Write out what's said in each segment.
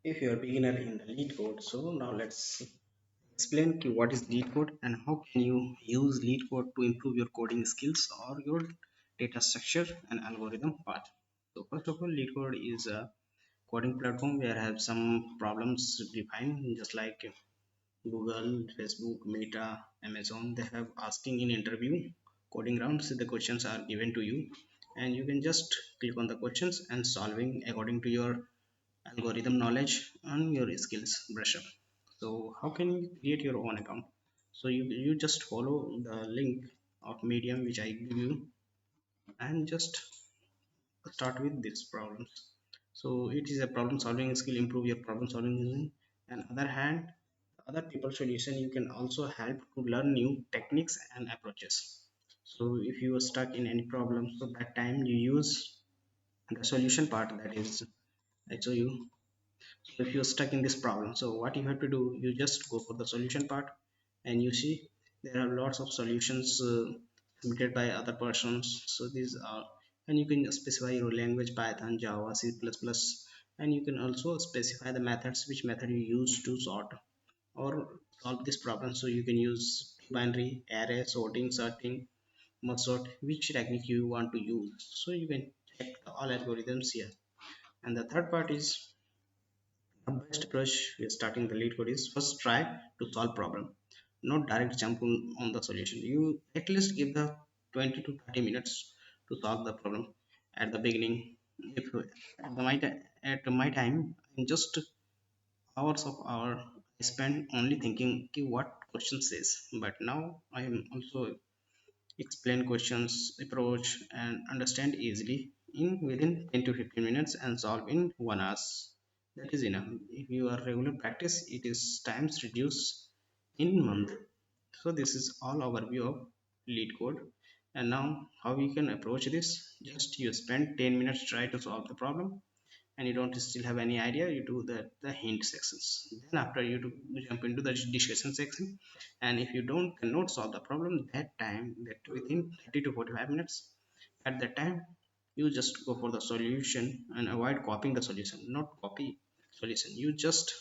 If you're a beginner in the LeetCode, so now let's explain what is LeetCode and how can you use LeetCode to improve your coding skills or your data structure and algorithm part. So first of all, LeetCode is a coding platform where I have some problems defined just like Google, Facebook, Meta, Amazon. They have asking in interview coding rounds. The questions are given to you and you can just click on the questions and solving according to your algorithm knowledge and your skills brush up. So how can you create your own account? So you just follow the link of medium which I give you and just start with these problems. So it is a problem solving skill, improve your problem solving skill. And other hand, other people solution, you can also help to learn new techniques and approaches. So if you are stuck in any problem, so that time you use the solution part, that is I show you. So if you're stuck in this problem, so what you have to do, you just go for the solution part and you see there are lots of solutions submitted by other persons. So these are, and you can specify your language, Python, Java, C++, and you can also specify the methods, which method you use to sort or solve this problem. So you can use binary, array, sorting, sorting, merge sort, which technique you want to use. So you can check all algorithms here. And the third part is the best approach is starting the lead code is first try to solve problem, not direct jump on the solution. You at least give the 20 to 30 minutes to solve the problem at the beginning. If at my time, in just hours of hour, I spend only thinking okay, what question says. But now I am also explain questions, approach, and understand easily in within 10 to 15 minutes and solve in 1 hour. That is enough. If you are regular practice, it is times reduced in month. So this is all overview of lead code. And now how we can approach this? Just you spend 10 minutes try to solve the problem and you don't still have any idea, you do the hint sections. Then after you to jump into the discussion section, and if you don't cannot solve the problem that time, that within 30 to 45 minutes, at that time you just go for the solution and avoid copying the solution. Not copy solution, you just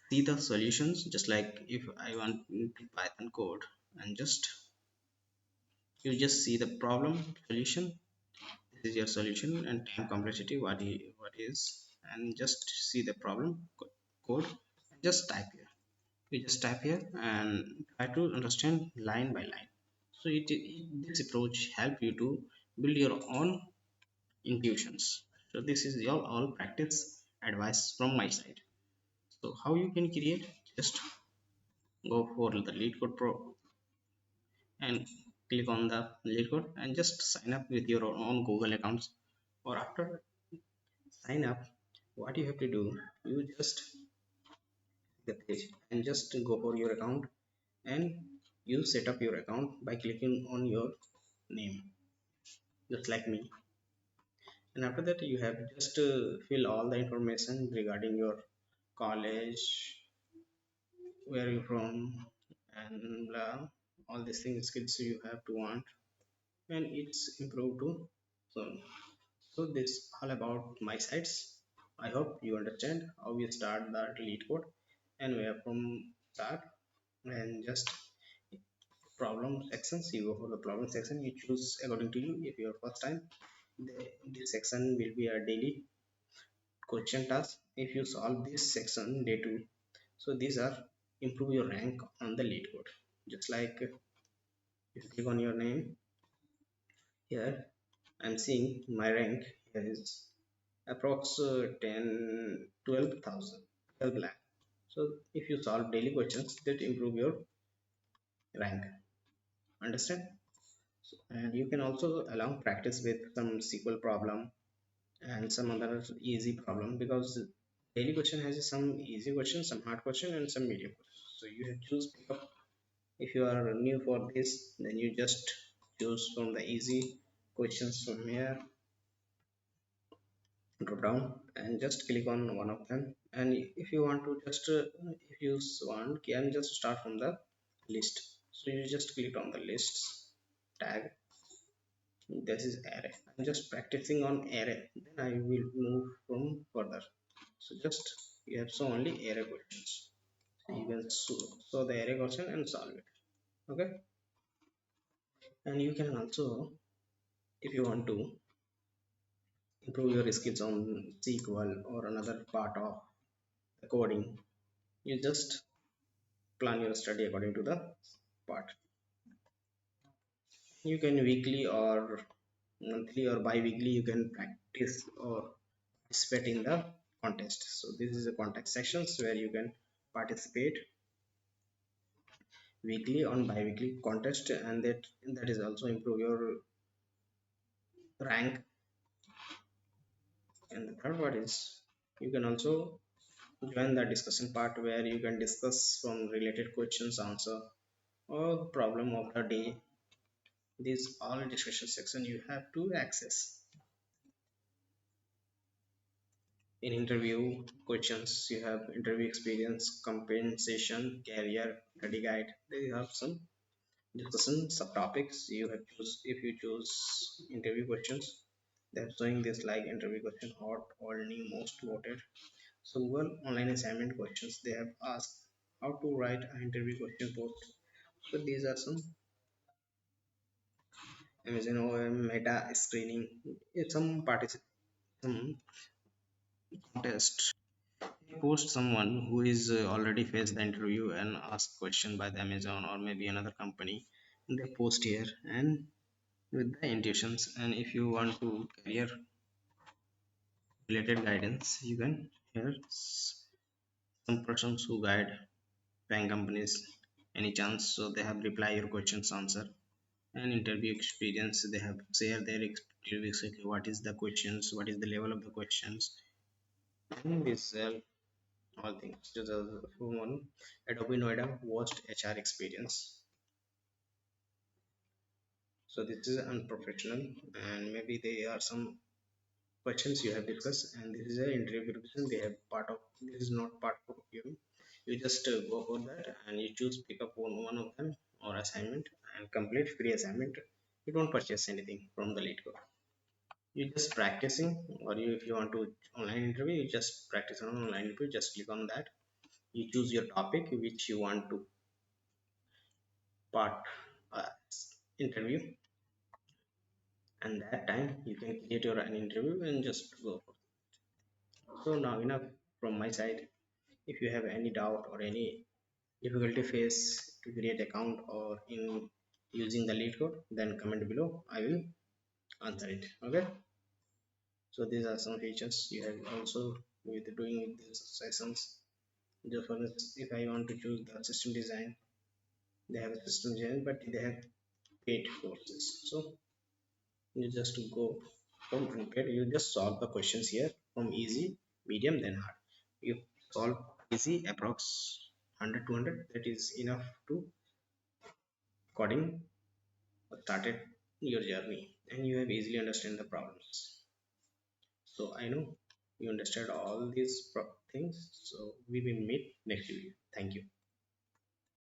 see the solutions. Just like if I want to Python code, and just you just see the problem solution, this is your solution and time complexity what is, and just see the problem code, just type here. You just type here and try to understand line by line. So this approach help you to build your own intuitions. So this is your all practice advice from my side. So how you can create, just go for the LeetCode Pro and click on the LeetCode and just sign up with your own Google accounts. Or after sign up, what you have to do, you just the page and just go for your account and you set up your account by clicking on your name, just like me. And after that you have just fill all the information regarding your college, where you from, and all these things skills you have to want, and it's improved too. So so this all about my sites. I hope you understand how we start the lead code and where from start. And just problem sections, you go for the problem section, you choose according to you. If your first time, this section will be a daily question task. If you solve this section day 2, so these are improve your rank on the lead code. Just like if you click on your name here, I'm seeing my rank here is approx 10 12,000 12 lakh. So if you solve daily questions, that improve your rank. Understand? And you can also allow practice with some SQL problem and some other easy problem, because daily question has some easy question, some hard question, and some medium question. So you have choose pick up. If you are new for this, then you just choose from the easy questions from here, drop down and just click on one of them. And if you want to just if you want, can just start from the list. So you just click on the lists tag. This is array. I'm just practicing on array, then I will move from further. So just you have so only array questions. So you can show the array question and solve it. Okay, and you can also, if you want to improve your skills on SQL or another part of the coding, you just plan your study according to the part. You can weekly or monthly or bi-weekly you can practice or participate in the contest. So this is the contact sections where you can participate weekly on bi-weekly contest, and that is also improve your rank. And the third part is you can also join the discussion part where you can discuss from related questions answer or problem of the day. These all discussion section you have to access. In interview questions you have interview experience, compensation, career, study guide. They have some discussion subtopics you have choose. If you choose interview questions, they're showing this like interview question hot, all new, most voted. So Google online assignment questions they have asked how to write an interview question post. So these are some Amazon OM meta screening. It's some participant some contest. Post someone who is already faced the interview and asked question by the Amazon or maybe another company. They post here and with the intuitions. And if you want to career related guidance, you can hear some persons who guide bank companies any chance. So they have reply your questions answer and interview experience. They have share their interview exactly what is the questions, what is the level of the questions, and this all things. Just one Adobe Noida watched HR experience. So this is unprofessional, and maybe there are some questions you have discussed, and this is an interview question. They have part of this is not part of you. You just go for that and you choose pick up one of them or assignment and complete free assignment. You don't purchase anything from the LeetCode. You just practicing, or you if you want to online interview, you just practice on online interview. Just click on that. You choose your topic which you want to part uh, interview, and that time you can create your an interview and just go. So now enough from my side. If you have any doubt or any difficulty face to create account or in using the LeetCode, then comment below. I will answer it. Okay. So these are some features you have also with doing with these sessions. Just for this, if I want to choose the system design, they have a system design, but they have paid courses. So you just go from unpaid. You just solve the questions here from easy, medium, then hard. You solve easy, approx 100 to 100. That is enough to coding started your journey, and you have easily understand the problems. So I know you understand all these things. So we will meet next video. Thank you.